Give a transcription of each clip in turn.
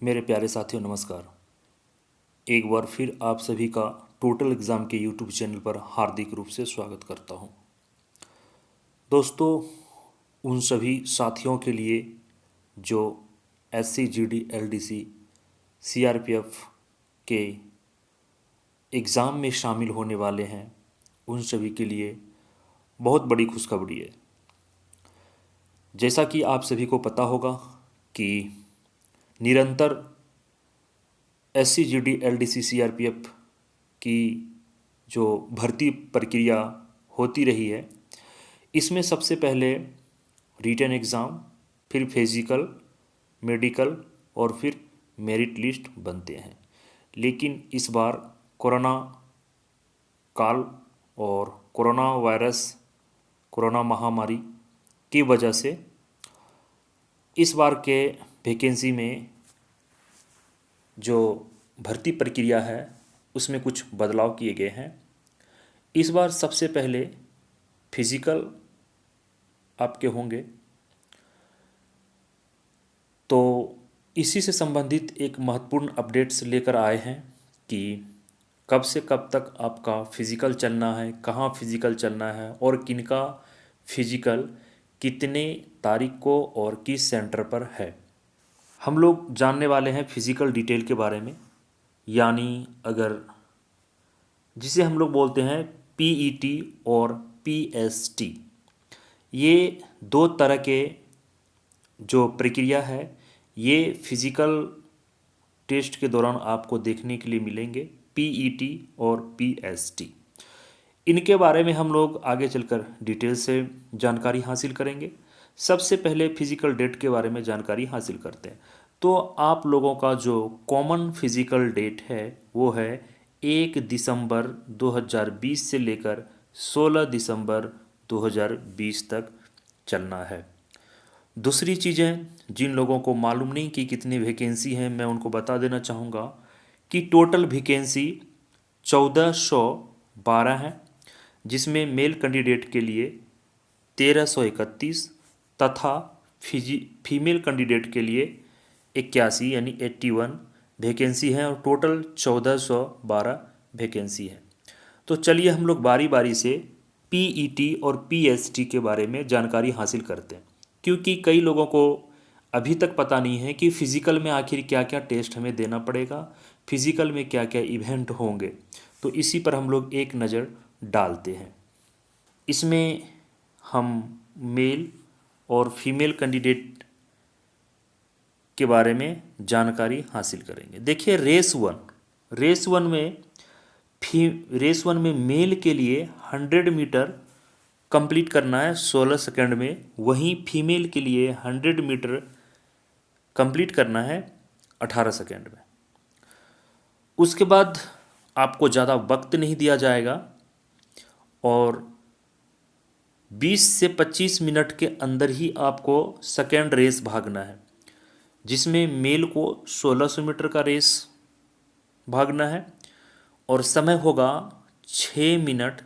मेरे प्यारे साथियों नमस्कार। एक बार फिर आप सभी का टोटल एग्ज़ाम के यूट्यूब चैनल पर हार्दिक रूप से स्वागत करता हूं। दोस्तों, उन सभी साथियों के लिए जो SC GD LDC CRPF के एग्ज़ाम में शामिल होने वाले हैं, उन सभी के लिए बहुत बड़ी खुशखबरी है। जैसा कि आप सभी को पता होगा कि निरंतर SC GD LDC CRPF की जो भर्ती प्रक्रिया होती रही है, इसमें सबसे पहले रिटन एग्ज़ाम, फिर फिजिकल, मेडिकल और फिर मेरिट लिस्ट बनते हैं। लेकिन इस बार कोरोना काल और कोरोना महामारी की वजह से इस बार के वैकेंसी में जो भर्ती प्रक्रिया है उसमें कुछ बदलाव किए गए हैं। इस बार सबसे पहले फिजिकल आपके होंगे, तो इसी से संबंधित एक महत्वपूर्ण अपडेट्स लेकर आए हैं कि कब से कब तक आपका फिजिकल चलना है, कहाँ फिजिकल चलना है और किनका फिजिकल कितने तारीख को और किस सेंटर पर है। हम लोग जानने वाले हैं फिजिकल डिटेल के बारे में, यानी अगर जिसे हम लोग बोलते हैं PET और PST। ये दो तरह के जो प्रक्रिया है ये फिजिकल टेस्ट के दौरान आपको देखने के लिए मिलेंगे, PET और PST। इनके बारे में हम लोग आगे चलकर डिटेल से जानकारी हासिल करेंगे। सबसे पहले फिजिकल डेट के बारे में जानकारी हासिल करते हैं। तो आप लोगों का जो कॉमन फिजिकल डेट है वो है 1 दिसंबर 2020 से लेकर 16 दिसंबर 2020 तक चलना है। दूसरी चीज़ें जिन लोगों को मालूम नहीं कि कितनी वैकेंसी हैं, मैं उनको बता देना चाहूँगा कि टोटल वैकेंसी 1412 है, जिसमें मेल कैंडिडेट के लिए 1331 तथा फीमेल कैंडिडेट के लिए 81 यानी 81 वैकेंसी है और टोटल 1412 वैकेंसी है। तो चलिए हम लोग बारी बारी से PET और PST के बारे में जानकारी हासिल करते हैं, क्योंकि कई लोगों को अभी तक पता नहीं है कि फ़िज़िकल में आखिर क्या क्या टेस्ट हमें देना पड़ेगा, फिज़िकल में क्या क्या इवेंट होंगे। तो इसी पर हम लोग एक नज़र डालते हैं। इसमें हम मेल और फीमेल कैंडिडेट के बारे में जानकारी हासिल करेंगे। देखिए रेस वन में मेल के लिए 100 मीटर कंप्लीट करना है 16 सेकंड में, वहीं फीमेल के लिए 100 मीटर कंप्लीट करना है 18 सेकंड में। उसके बाद आपको ज़्यादा वक्त नहीं दिया जाएगा और 20 से 25 मिनट के अंदर ही आपको सेकेंड रेस भागना है, जिसमें मेल को 1600 मीटर का रेस भागना है और समय होगा 6 मिनट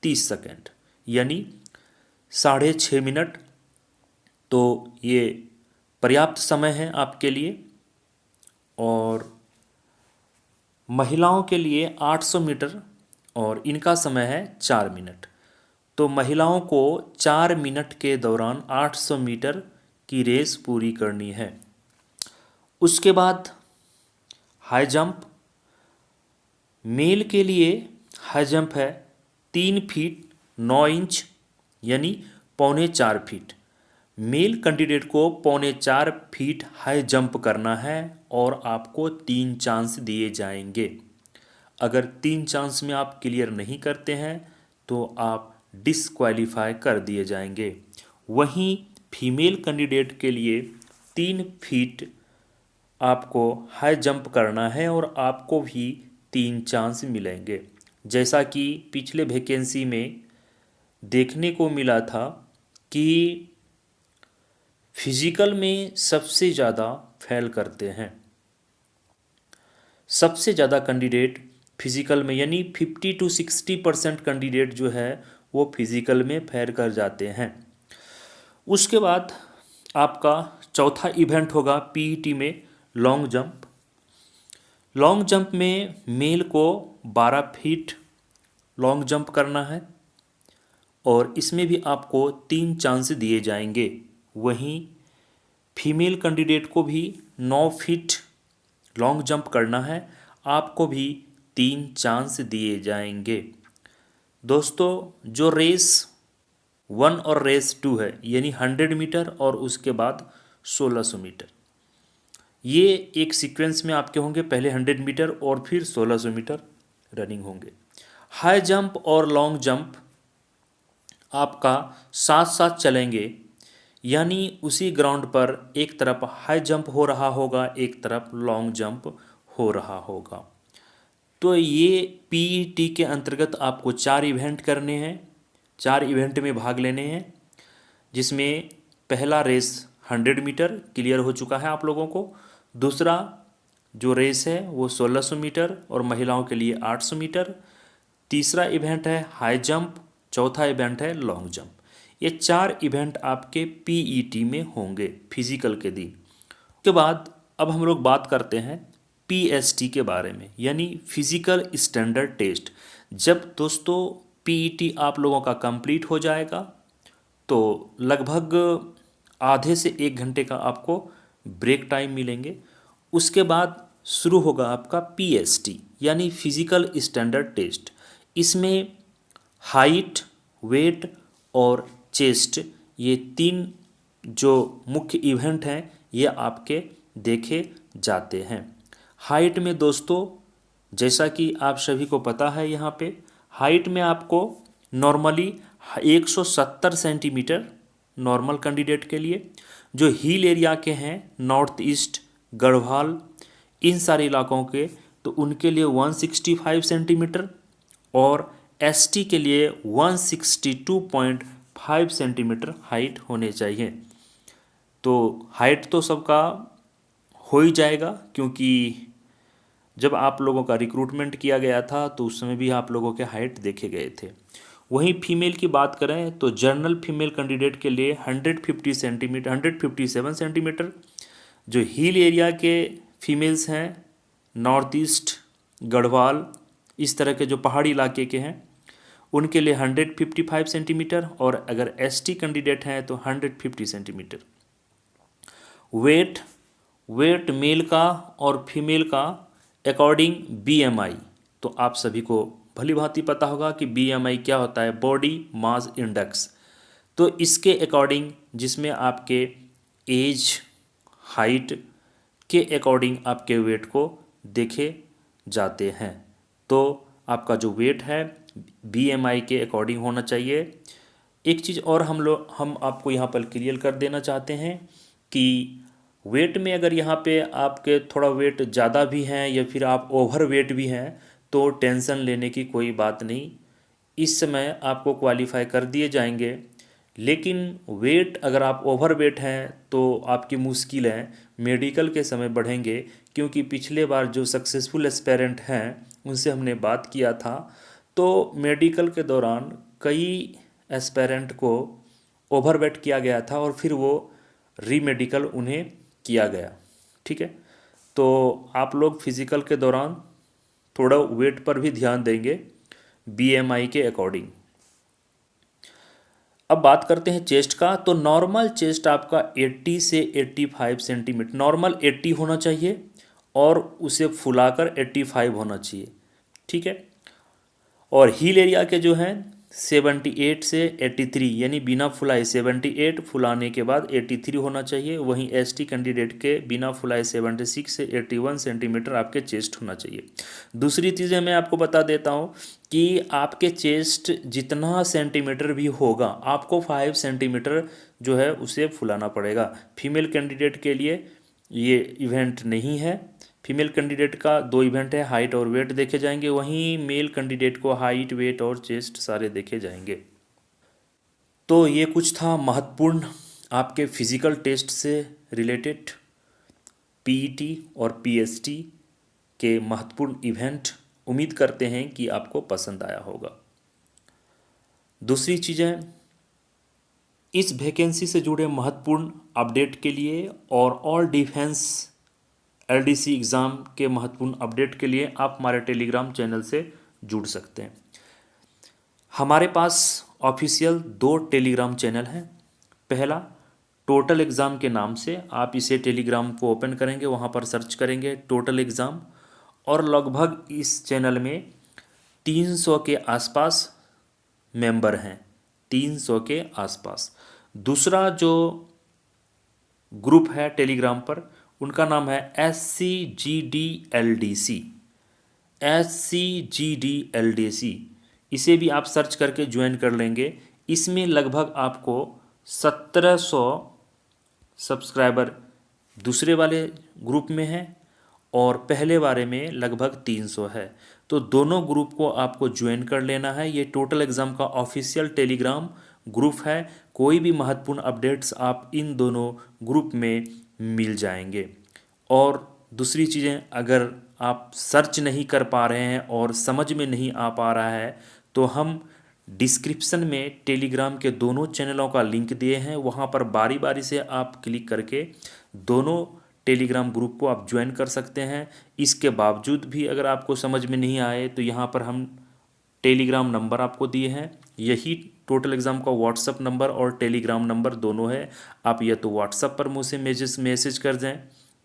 30 सेकंड यानी 6.5 मिनट। तो ये पर्याप्त समय है आपके लिए। और महिलाओं के लिए 800 मीटर और इनका समय है 4 मिनट। तो महिलाओं को 4 मिनट के दौरान 800 मीटर की रेस पूरी करनी है। उसके बाद हाई जंप, मेल के लिए हाई जंप है 3 फीट 9 इंच यानी 3.25 फीट। मेल कैंडिडेट को 3.25 फीट हाई जंप करना है और आपको 3 चांस दिए जाएंगे। अगर 3 चांस में आप क्लियर नहीं करते हैं तो आप डिसक्वालीफाई कर दिए जाएंगे। वहीं फीमेल कैंडिडेट के लिए 3 फीट आपको हाई जंप करना है और आपको भी 3 चांस मिलेंगे। जैसा कि पिछले वैकेंसी में देखने को मिला था कि फिजिकल में सबसे ज़्यादा फेल करते हैं, सबसे ज़्यादा कैंडिडेट फिजिकल में यानी 50 to 60% कैंडिडेट जो है वो फिजिकल में फेल कर जाते हैं। उसके बाद आपका चौथा इवेंट होगा PET में लॉन्ग जंप। लॉन्ग जंप में मेल को 12 फीट लॉन्ग जंप करना है और इसमें भी आपको 3 चांस दिए जाएंगे। वहीं फीमेल कैंडिडेट को भी 9 फीट लॉन्ग जंप करना है, आपको भी 3 चांस दिए जाएंगे। दोस्तों, जो रेस 1 और रेस 2 है, यानी 100 मीटर और उसके बाद 1600 मीटर, ये एक सीक्वेंस में आपके होंगे। पहले 100 मीटर और फिर 1600 मीटर रनिंग होंगे। हाई जंप और लॉन्ग जंप आपका साथ साथ चलेंगे, यानी उसी ग्राउंड पर एक तरफ हाई जंप हो रहा होगा, एक तरफ लॉन्ग जंप हो रहा होगा। तो ये पीईटी के अंतर्गत आपको 4 इवेंट करने हैं, 4 इवेंट में भाग लेने हैं, जिसमें पहला रेस 100 मीटर क्लियर हो चुका है आप लोगों को। दूसरा जो रेस है वो 1600 मीटर और महिलाओं के लिए 800 मीटर। तीसरा इवेंट है हाई जंप, चौथा इवेंट है लॉन्ग जंप। ये 4 इवेंट आपके पीईटी में होंगे फिजिकल के दिन। उसके बाद अब हम लोग बात करते हैं पीएसटी के बारे में, यानी फिजिकल स्टैंडर्ड टेस्ट। जब दोस्तों पीईटी आप लोगों का कंप्लीट हो जाएगा तो लगभग आधे से 1 घंटे का आपको ब्रेक टाइम मिलेंगे। उसके बाद शुरू होगा आपका पीएसटी, यानी फिजिकल स्टैंडर्ड टेस्ट। इसमें हाइट, वेट और चेस्ट, ये 3 जो मुख्य इवेंट हैं ये आपके देखे जाते हैं। हाइट में दोस्तों, जैसा कि आप सभी को पता है, यहाँ पे हाइट में आपको नॉर्मली 170 सेंटीमीटर नॉर्मल कैंडिडेट के लिए, जो हिल एरिया के हैं नॉर्थ ईस्ट, गढ़वाल, इन सारे इलाकों के, तो उनके लिए 165 सेंटीमीटर और एसटी के लिए 162.5 सेंटीमीटर हाइट होने चाहिए। तो हाइट तो सबका हो ही जाएगा, क्योंकि जब आप लोगों का रिक्रूटमेंट किया गया था तो उस समय भी आप लोगों के हाइट देखे गए थे। वहीं फीमेल की बात करें तो जनरल फीमेल कैंडिडेट के लिए 150 सेंटीमीटर, 157 सेंटीमीटर। जो हिल एरिया के फीमेल्स हैं, नॉर्थ ईस्ट, गढ़वाल, इस तरह के जो पहाड़ी इलाके के हैं, उनके लिए 155 सेंटीमीटर, और अगर एसटी कैंडिडेट हैं तो 150 सेंटीमीटर। वेट मेल का और फीमेल का अकॉर्डिंग बीएमआई, तो आप सभी को भली भांति पता होगा कि बीएमआई क्या होता है, बॉडी मास इंडेक्स। तो इसके अकॉर्डिंग, जिसमें आपके एज, हाइट के अकॉर्डिंग आपके वेट को देखे जाते हैं। तो आपका जो वेट है बीएमआई के अकॉर्डिंग होना चाहिए। एक चीज़ और हम आपको यहाँ पर क्लियर कर देना चाहते हैं कि वेट में अगर यहाँ पे आपके थोड़ा वेट ज़्यादा भी हैं या फिर आप ओवर वेट भी हैं तो टेंशन लेने की कोई बात नहीं, इस समय आपको क्वालिफाई कर दिए जाएंगे। लेकिन वेट अगर आप ओवर वेट हैं तो आपकी मुश्किलें मेडिकल के समय बढ़ेंगे, क्योंकि पिछले बार जो सक्सेसफुल एस्पेरेंट हैं उनसे हमने बात किया था, तो मेडिकल के दौरान कई एस्पेरेंट को ओवरवेट किया गया था और फिर वो रीमेडिकल उन्हें किया गया। ठीक है, तो आप लोग फिज़िकल के दौरान थोड़ा वेट पर भी ध्यान देंगे बीएमआई के अकॉर्डिंग। अब बात करते हैं चेस्ट का। तो नॉर्मल चेस्ट आपका 80 से 85 सेंटीमीटर, नॉर्मल 80 होना चाहिए और उसे फुलाकर 85 होना चाहिए। ठीक है, और हील एरिया के जो हैं 78 से 83, यानी बिना फुलाए 78, फुलाने के बाद 83 होना चाहिए। वहीं एसटी कैंडिडेट के बिना फुलाए 76 से 81 सेंटीमीटर आपके चेस्ट होना चाहिए। दूसरी चीज़ें मैं आपको बता देता हूँ कि आपके चेस्ट जितना सेंटीमीटर भी होगा, आपको 5 सेंटीमीटर जो है उसे फुलाना पड़ेगा। फीमेल कैंडिडेट के लिए ये इवेंट नहीं है। फीमेल कैंडिडेट का 2 इवेंट है, हाइट और वेट देखे जाएंगे, वहीं मेल कैंडिडेट को हाइट, वेट और चेस्ट सारे देखे जाएंगे। तो ये कुछ था महत्वपूर्ण आपके फिजिकल टेस्ट से रिलेटेड पीईटी और पीएसटी के महत्वपूर्ण इवेंट। उम्मीद करते हैं कि आपको पसंद आया होगा। दूसरी चीज़ें, इस वैकेंसी से जुड़े महत्वपूर्ण अपडेट के लिए और ऑल डिफेंस LDC एग्ज़ाम के महत्वपूर्ण अपडेट के लिए आप हमारे टेलीग्राम चैनल से जुड़ सकते हैं। हमारे पास ऑफिशियल 2 टेलीग्राम चैनल हैं। पहला टोटल एग्ज़ाम के नाम से, आप इसे टेलीग्राम को ओपन करेंगे, वहाँ पर सर्च करेंगे टोटल एग्ज़ाम, और लगभग इस चैनल में 300 के आसपास मेंबर हैं, 300 के आसपास। दूसरा जो ग्रुप है टेलीग्राम पर, उनका नाम है SCGDLDC, SCGDLDC। इसे भी आप सर्च करके ज्वाइन कर लेंगे। इसमें लगभग आपको 1700 सब्सक्राइबर दूसरे वाले ग्रुप में है और पहले वाले में लगभग 300 है। तो दोनों ग्रुप को आपको ज्वाइन कर लेना है। ये टोटल एग्ज़ाम का ऑफिशियल टेलीग्राम ग्रुप है। कोई भी महत्वपूर्ण अपडेट्स आप इन दोनों ग्रुप में मिल जाएंगे। और दूसरी चीज़ें, अगर आप सर्च नहीं कर पा रहे हैं और समझ में नहीं आ पा रहा है, तो हम डिस्क्रिप्शन में टेलीग्राम के दोनों चैनलों का लिंक दिए हैं, वहाँ पर बारी बारी से आप क्लिक करके दोनों टेलीग्राम ग्रुप को आप ज्वाइन कर सकते हैं। इसके बावजूद भी अगर आपको समझ में नहीं आए, तो यहाँ पर हम टेलीग्राम नंबर आपको दिए हैं। यही टोटल एग्ज़ाम का व्हाट्सअप नंबर और टेलीग्राम नंबर दोनों है। आप या तो व्हाट्सअप पर मुझसे मैसेज कर दें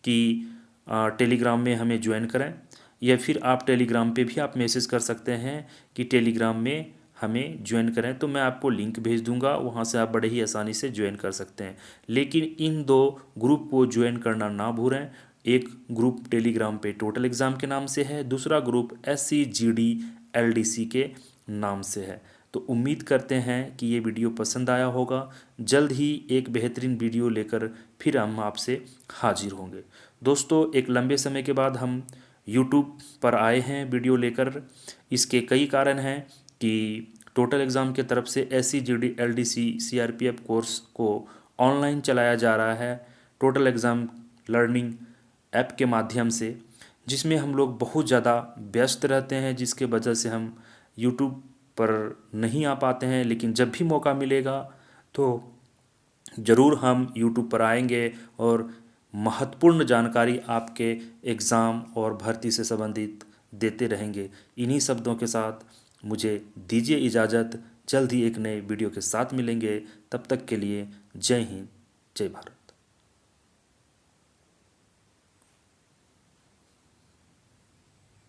कि टेलीग्राम में हमें ज्वाइन करें, या फिर आप टेलीग्राम पे भी आप मैसेज कर सकते हैं कि टेलीग्राम में हमें ज्वाइन करें, तो मैं आपको लिंक भेज दूंगा, वहाँ से आप बड़े ही आसानी से ज्वाइन कर सकते हैं। लेकिन इन 2 ग्रुप को ज्वाइन करना ना भूलें। एक ग्रुप टेलीग्राम पे टोटल एग्ज़ाम के नाम से है, दूसरा ग्रुप SCGDLDC के नाम से है। तो उम्मीद करते हैं कि ये वीडियो पसंद आया होगा। जल्द ही एक बेहतरीन वीडियो लेकर फिर हम आपसे हाजिर होंगे। दोस्तों, एक लंबे समय के बाद हम यूट्यूब पर आए हैं वीडियो लेकर। इसके कई कारण हैं कि टोटल एग्ज़ाम के तरफ से SCGDLDC CRPF कोर्स को ऑनलाइन चलाया जा रहा है टोटल एग्ज़ाम लर्निंग ऐप के माध्यम से, जिसमें हम लोग बहुत ज़्यादा व्यस्त रहते हैं, जिसके वजह से हम यूट्यूब पर नहीं आ पाते हैं। लेकिन जब भी मौका मिलेगा तो ज़रूर हम यूट्यूब पर आएंगे और महत्वपूर्ण जानकारी आपके एग्ज़ाम और भर्ती से संबंधित देते रहेंगे। इन्हीं शब्दों के साथ मुझे दीजिए इजाज़त। जल्द ही एक नए वीडियो के साथ मिलेंगे। तब तक के लिए जय हिंद, जय भारत।